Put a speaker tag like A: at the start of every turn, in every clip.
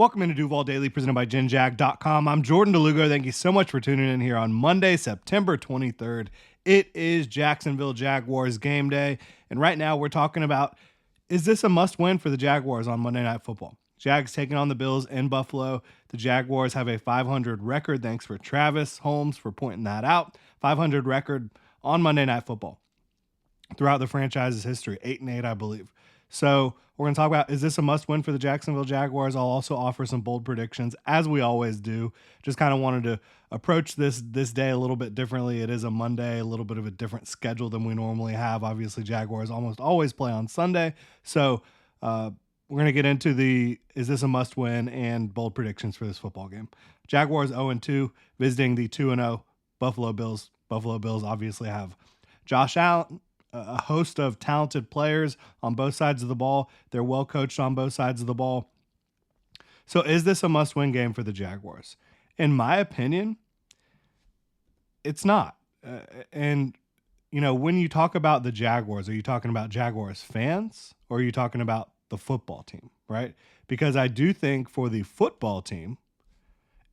A: Welcome into Duval Daily, presented by GenJag.com. I'm Jordan DeLugo. Thank you so much for tuning in here on Monday, September 23rd. It is Jacksonville Jaguars game day, and right now we're talking about, is this a must-win for the Jaguars on Monday Night Football? Jags taking on the Bills in Buffalo. The Jaguars have a 500 record. Thanks for Travis Holmes for pointing that out. 500 record on Monday Night Football throughout the franchise's history, 8-8, I believe. So we're going to talk about, is this a must-win for the Jacksonville Jaguars? I'll also offer some bold predictions, as we always do. Just kind of wanted to approach this day a little bit differently. It is a Monday, a little bit of a different schedule than we normally have. Obviously, Jaguars almost always play on Sunday. So we're going to get into is this a must-win and bold predictions for this football game. Jaguars 0-2, visiting the 2-0 Buffalo Bills. Buffalo Bills obviously have Josh Allen, a host of talented players on both sides of the ball. They're well coached on both sides of the ball. So is this a must-win game for the Jaguars? In my opinion, it's not. And, you know, when you talk about the Jaguars, are you talking about Jaguars fans or are you talking about the football team, right? Because I do think for the football team,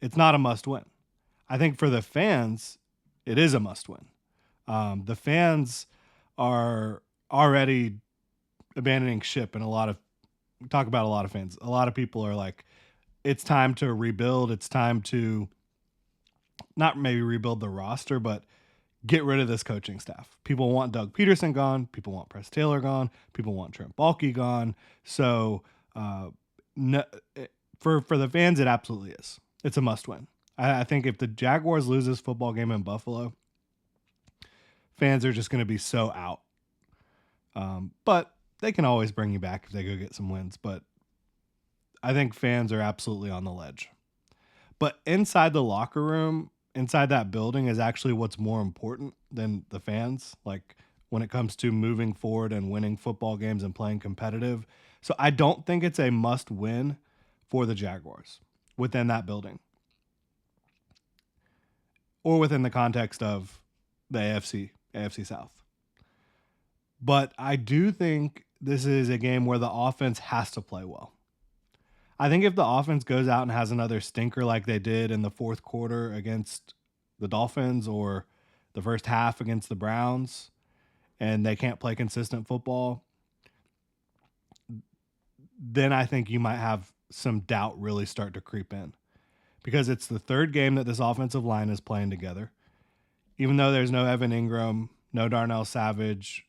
A: it's not a must-win. I think for the fans, it is a must-win. The fans are already abandoning ship, and we talk about a lot of fans. A lot of people are like, it's time to rebuild. It's time to not maybe rebuild the roster, but get rid of this coaching staff. People want Doug Peterson gone. People want Press Taylor gone. People want Trent Baalke gone. So no, for the fans, it absolutely is. It's a must-win. I think if the Jaguars lose this football game in Buffalo, fans are just going to be so out. But they can always bring you back if they go get some wins. But I think fans are absolutely on the ledge. But inside the locker room, inside that building is actually what's more important than the fans. Like when it comes to moving forward and winning football games and playing competitive. So I don't think it's a must win for the Jaguars within that building. Or within the context of the AFC South. But I do think this is a game where the offense has to play well. I think if the offense goes out and has another stinker like they did in the fourth quarter against the Dolphins or the first half against the Browns, and they can't play consistent football, then I think you might have some doubt really start to creep in. Because it's the third game that this offensive line is playing together. Even though there's no Evan Ingram, no Darnell Savage,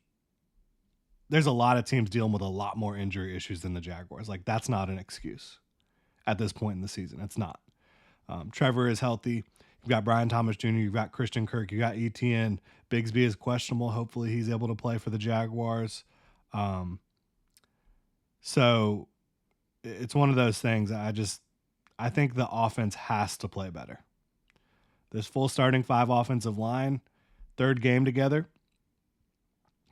A: there's a lot of teams dealing with a lot more injury issues than the Jaguars. Like, that's not an excuse at this point in the season. It's not. Trevor is healthy. You've got Brian Thomas Jr., you've got Christian Kirk, you've got ETN. Bigsby is questionable. Hopefully he's able to play for the Jaguars. So it's one of those things. I think the offense has to play better. This full starting 5 offensive line, third game together,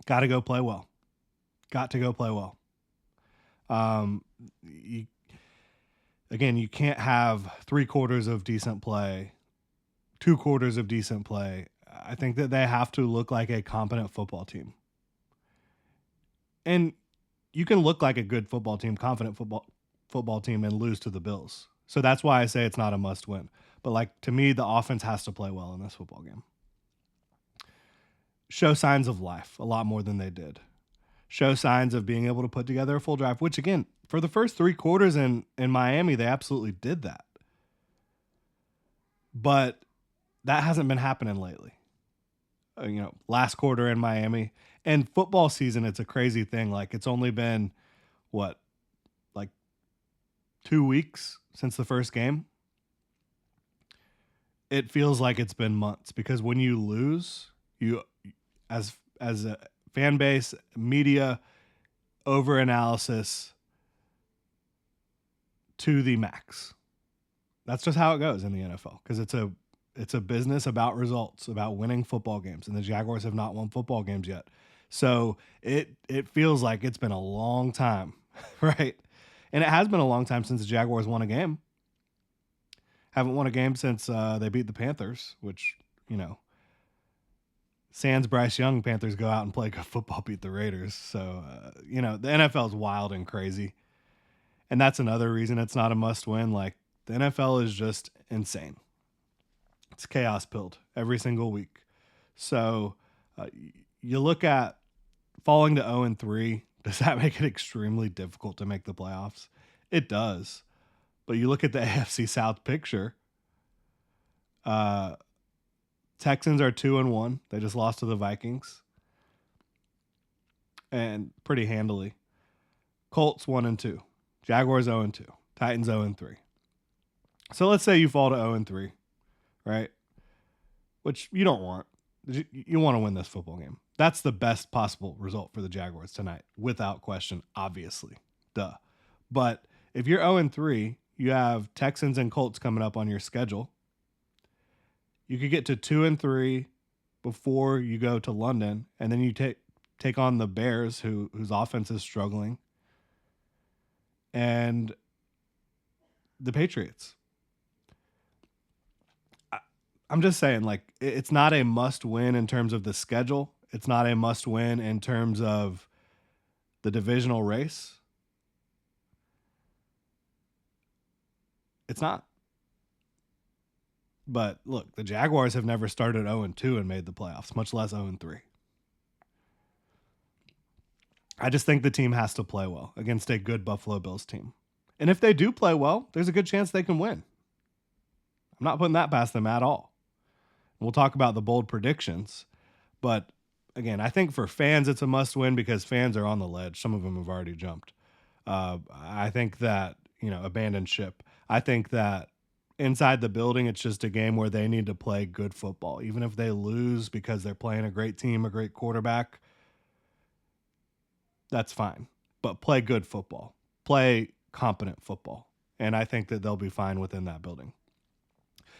A: got to go play well. Got to go play well. You can't have 3 quarters of decent play, 2 quarters of decent play. I think that they have to look like a competent football team. And you can look like a good football team, confident football team, and lose to the Bills. So that's why I say it's not a must-win. But, like, to me, the offense has to play well in this football game. Show signs of life a lot more than they did. Show signs of being able to put together a full drive, which, again, for the first 3 quarters in Miami, they absolutely did that. But that hasn't been happening lately. Last quarter in Miami. And football season, it's a crazy thing. Like, it's only been, 2 weeks since the first game. It feels like it's been months because when you lose, you as a fan base, media, overanalysis to the max. That's just how it goes in the NFL because it's a business about results, about winning football games, and the Jaguars have not won football games yet. So it feels like it's been a long time, right? And it has been a long time since the Jaguars won a game. Haven't won a game since they beat the Panthers, which, sans Bryce Young, Panthers go out and play good football, beat the Raiders. So, the NFL is wild and crazy. And that's another reason it's not a must win. Like, the NFL is just insane. It's chaos pilled every single week. So uh, you look at falling to 0-3. Does that make it extremely difficult to make the playoffs? It does. But you look at the AFC South picture. Uh, Texans are 2-1. They just lost to the Vikings, and pretty handily. Colts 1-2. Jaguars 0-2. Titans 0-3. So let's say you fall to 0-3, right? Which you don't want. You want to win this football game. That's the best possible result for the Jaguars tonight, without question, obviously. Duh. But if you're 0-3, you have Texans and Colts coming up on your schedule. You could get to 2-3 before you go to London, and then you take on the Bears, whose offense is struggling, and the Patriots. I'm just saying, like, it's not a must win in terms of the schedule. It's not a must win in terms of the divisional race. It's not. But look, the Jaguars have never started 0-2 and made the playoffs, much less 0-3. I just think the team has to play well against a good Buffalo Bills team. And if they do play well, there's a good chance they can win. I'm not putting that past them at all. We'll talk about the bold predictions. But again, I think for fans, it's a must win because fans are on the ledge. Some of them have already jumped. I think that, abandoned ship. I think that inside the building, it's just a game where they need to play good football. Even if they lose because they're playing a great team, a great quarterback, that's fine. But play good football. Play competent football. And I think that they'll be fine within that building.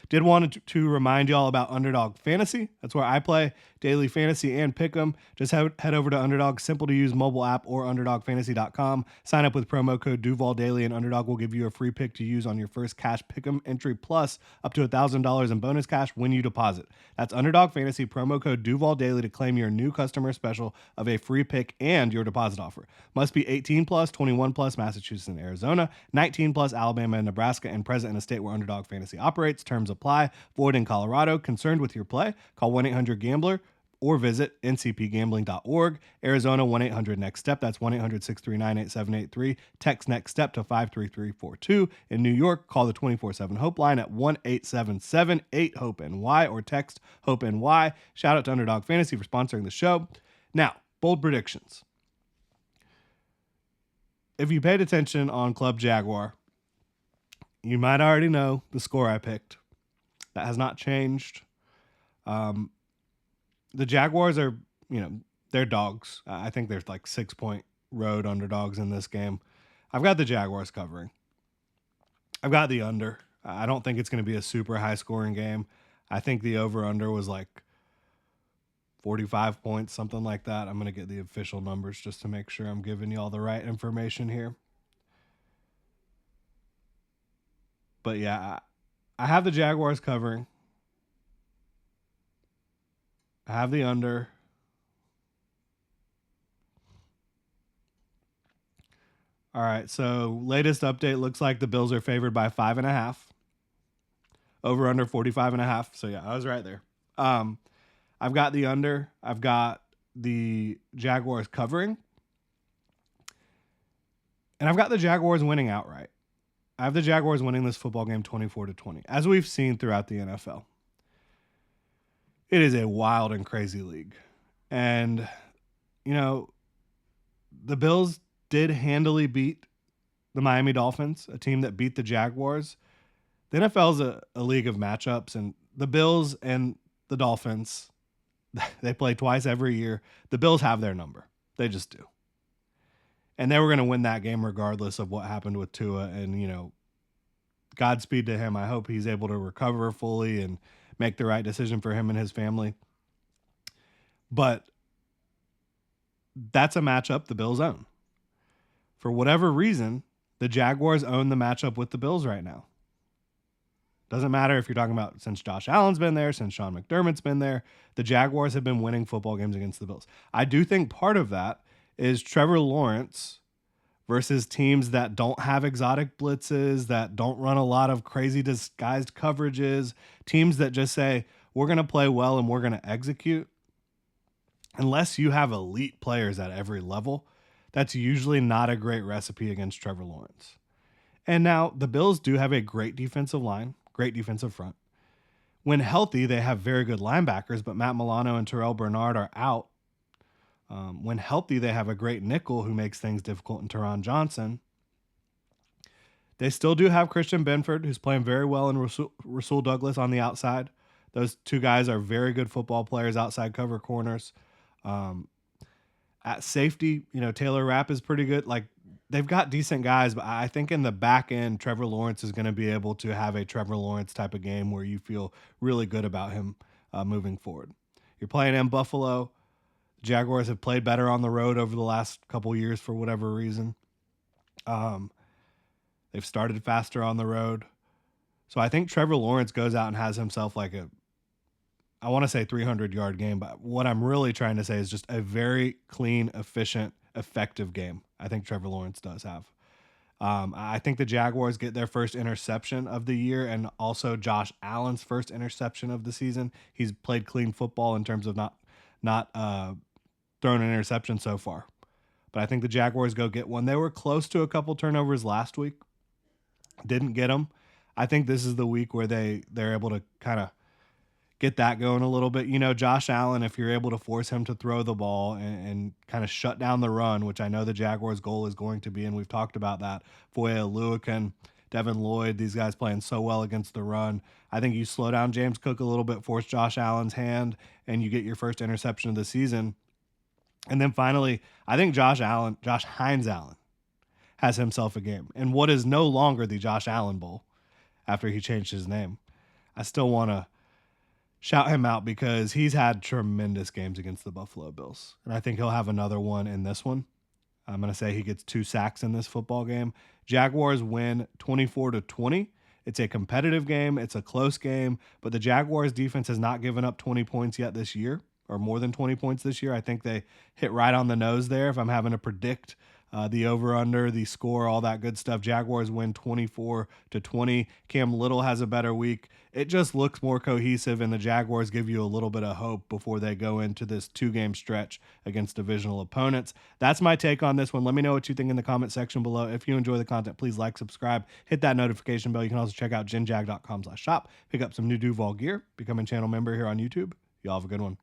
A: Did want to remind y'all about Underdog Fantasy. That's where I play daily fantasy and pick 'em. Just head over to Underdog, simple to use mobile app, or underdogfantasy.com. Sign up with promo code Duval Daily, and Underdog will give you a free pick to use on your first cash pick 'em entry, plus up to $1,000 in bonus cash when you deposit. That's Underdog Fantasy, promo code Duval Daily to claim your new customer special of a free pick and your deposit offer. Must be 18 plus, 21 plus, Massachusetts and Arizona, 19 plus, Alabama and Nebraska, and present in a state where Underdog Fantasy operates. Terms apply. Void in Colorado. Concerned with your play? Call 1-800-GAMBLER or visit ncpgambling.org. Arizona, 1-800-NEXT-STEP. That's 1-800-639-8783. Text NEXT STEP to 53342. In New York, call the 24/7 Hope line at 1-877-8-HOPE-NY or text HOPE-NY. Shout out to Underdog Fantasy for sponsoring the show. Now, bold predictions. If you paid attention on Club Jaguar, you might already know the score I picked. That has not changed. The Jaguars are, they're dogs. I think there's like 6-point road underdogs in this game. I've got the Jaguars covering. I've got the under. I don't think it's going to be a super high scoring game. I think the over-under was like 45 points, something like that. I'm going to get the official numbers just to make sure I'm giving you all the right information here. But yeah, I have the Jaguars covering. I have the under. All right, so latest update looks like the Bills are favored by 5.5. Over under 45.5. So yeah, I was right there. I've got the under. I've got the Jaguars covering. And I've got the Jaguars winning outright. I have the Jaguars winning this football game 24-20, as we've seen throughout the NFL. It is a wild and crazy league. And, the Bills did handily beat the Miami Dolphins, a team that beat the Jaguars. The NFL is a league of matchups, and the Bills and the Dolphins, they play twice every year. The Bills have their number. They just do. And they were going to win that game regardless of what happened with Tua. And, Godspeed to him. I hope he's able to recover fully and make the right decision for him and his family. But that's a matchup the Bills own. For whatever reason, the Jaguars own the matchup with the Bills right now. Doesn't matter if you're talking about since Josh Allen's been there, since Sean McDermott's been there, the Jaguars have been winning football games against the Bills. I do think part of that is Trevor Lawrence versus teams that don't have exotic blitzes, that don't run a lot of crazy disguised coverages, teams that just say, we're going to play well and we're going to execute. Unless you have elite players at every level, that's usually not a great recipe against Trevor Lawrence. And now the Bills do have a great defensive line, great defensive front. When healthy, they have very good linebackers, but Matt Milano and Terrell Bernard are out. When healthy, they have a great nickel who makes things difficult in Teron Johnson. They still do have Christian Benford, who's playing very well, and Rasul Douglas on the outside. Those two guys are very good football players, outside cover corners. Um, at safety, Taylor Rapp is pretty good. Like, they've got decent guys, but I think in the back end, Trevor Lawrence is going to be able to have a Trevor Lawrence type of game where you feel really good about him moving forward. You're playing in Buffalo. Jaguars have played better on the road over the last couple years for whatever reason. They've started faster on the road. So I think Trevor Lawrence goes out and has himself like I want to say 300-yard game, but what I'm really trying to say is just a very clean, efficient, effective game. I think Trevor Lawrence does have. I think the Jaguars get their first interception of the year and also Josh Allen's first interception of the season. He's played clean football in terms of not thrown an interception so far. But I think the Jaguars go get one. They were close to a couple turnovers last week. Didn't get them. I think this is the week where they're able to kind of get that going a little bit. Josh Allen, if you're able to force him to throw the ball and kind of shut down the run, which I know the Jaguars' goal is going to be, and we've talked about that. Foye Oluokun, Devin Lloyd, these guys playing so well against the run. I think you slow down James Cook a little bit, force Josh Allen's hand, and you get your first interception of the season. And then finally, I think Josh Hines Allen, has himself a game. And what is no longer the Josh Allen Bowl after he changed his name. I still want to shout him out because he's had tremendous games against the Buffalo Bills. And I think he'll have another one in this one. I'm going to say he gets 2 sacks in this football game. Jaguars win 24-20. It's a competitive game. It's a close game, but the Jaguars defense has not given up 20 points yet this year, or more than 20 points this year. I think they hit right on the nose there. If I'm having to predict the over-under, the score, all that good stuff, Jaguars win 24-20. Cam Little has a better week. It just looks more cohesive, and the Jaguars give you a little bit of hope before they go into this 2-game stretch against divisional opponents. That's my take on this one. Let me know what you think in the comment section below. If you enjoy the content, please like, subscribe, hit that notification bell. You can also check out genjag.com/shop, pick up some new Duval gear, become a channel member here on YouTube. Y'all have a good one.